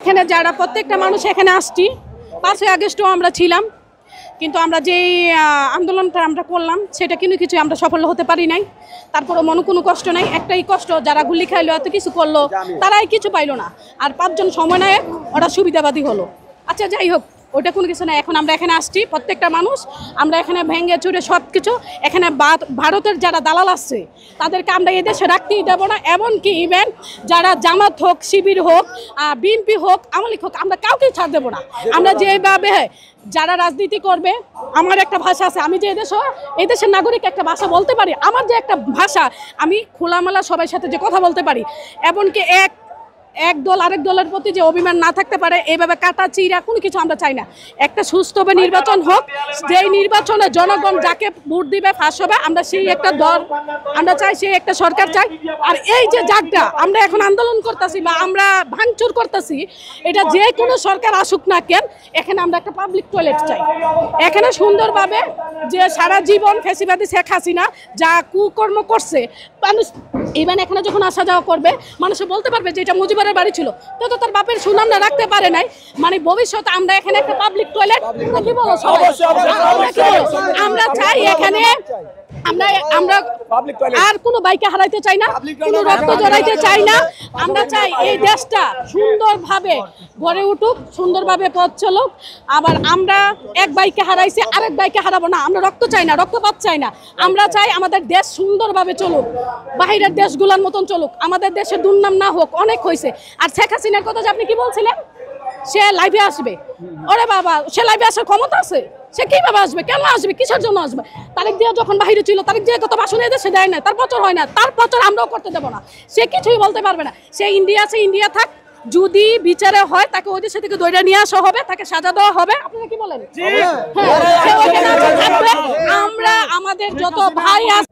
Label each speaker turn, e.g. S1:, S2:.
S1: এখানে যারা প্রত্যেকটা মানুষ এখানে আসছি 5ই আগস্টও আমরা ছিলাম, কিন্তু আমরা যেই আন্দোলনটা আমরা করলাম সেটা কিন্তু কিছু আমরা সফল হতে পারি নাই। তারপরে মনে কোনো কষ্ট নাই, একটাই কষ্ট যারা গুলি খাইলো এত কিছু করলো তারাই কিছু পাইলো না, আর 5 জন সমন্বয়ক ওরা সুবিধাবাদী হলো। আচ্ছা যাই হোক, ওটা কোনো কিছু না। এখন আমরা এখানে আসছি প্রত্যেকটা মানুষ, আমরা এখানে ভেঙে চুরে সব কিছু, এখানে ভারতের যারা দালাল আসছে তাদেরকে আমরা এদেশে রাখতেই দেবো না। এমনকি ইভেন যারা জামাত হোক, শিবির হোক, বিএনপি হোক, আওয়ামী লীগ হোক, আমরা কাউকেই ছাড় দেবো না। আমরা যেভাবে যারা রাজনীতি করবে, আমার একটা ভাষা আছে, আমি যে এই দেশের নাগরিক একটা ভাষা বলতে পারি, আমার যে একটা ভাষা, আমি খোলামেলা সবার সাথে যে কথা বলতে পারি, এমনকি এক দল আরেক দলের প্রতি যে অভিমান না থাকতে পারে, এইভাবে কাটা চিরা কোনো কিছু আমরা চাই না। একটা সুস্থভাবে নির্বাচন হোক, যেই নির্বাচনে জনগণ যাকে ভোট দিবে ফাঁস হবে, আমরা সেই একটা দল আমরা চাই, সেই একটা সরকার চাই। আর এই যে জাগটা আমরা এখন আন্দোলন করতেছি বা আমরা ভাঙচুর করতেছি, এটা যে কোনো সরকার আসুক না কেন, এখানে আমরা একটা পাবলিক টয়লেট চাই। এখানে সুন্দরভাবে যে সারা জীবন ফ্যাসিবাদী শেখ হাসিনা যা কুকর্ম করছে, মানুষ ইভেন এখানে যখন আসা যাওয়া করবে মানুষে বলতে পারবে যে এটা মুজিবের বাড়ি ছিল, তো তার বাপের সুনাম না রাখতে পারে নাই। মানে ভবিষ্যতে আমরা এখানে একটা পাবলিক টয়লেট, কি বলো সবাই, আমরা চাই এখানে আমরা আর কোনো বাইকে হারাইতে চাই না, কোনো রক্ত জড়াইতে চাই না। আমরা চাই এই দেশটা সুন্দরভাবে গড়ে উঠুক, সুন্দরভাবে পথ চলুক। আবার আমরা এক বাইকে হারাইছি, আরেক বাইকে হারাবো না। আমরা রক্ত চাই না, রক্তপাত চাই না। আমরা চাই আমাদের দেশ সুন্দরভাবে চলুক, বাহিরের দেশগুলোর মতন চলুক, আমাদের দেশে দুর্নাম না হোক। অনেক হয়েছে। আর শেখ হাসিনার কথা যে আপনি কি বলছিলেন, সে লাইভে আসবে, ওরে বাবা, সে লাইভে আসার ক্ষমতা আছে? সে কিভাবে আসবে, কেন আসবে, কিসের জন্য আসবে? তারিখ দিয়ে যখন বাহিরে ছিল, তারিখ দিয়ে কত ভাষণ এদেশে দেয় না, তার প্রচার হয় না, তার প্রচার আমরাও করতে দেবো না। সে কিছুই বলতে পারবে না। সে ইন্ডিয়া আছে, ইন্ডিয়া থাক, যদি বিচারে হয় তাকে ওই দেশে থেকে দৌড়ে নিয়ে আসা হবে, তাকে সাজা দেওয়া হবে। আপনারা কি বলেন? হ্যাঁ, আমরা আমাদের যত ভাই আছে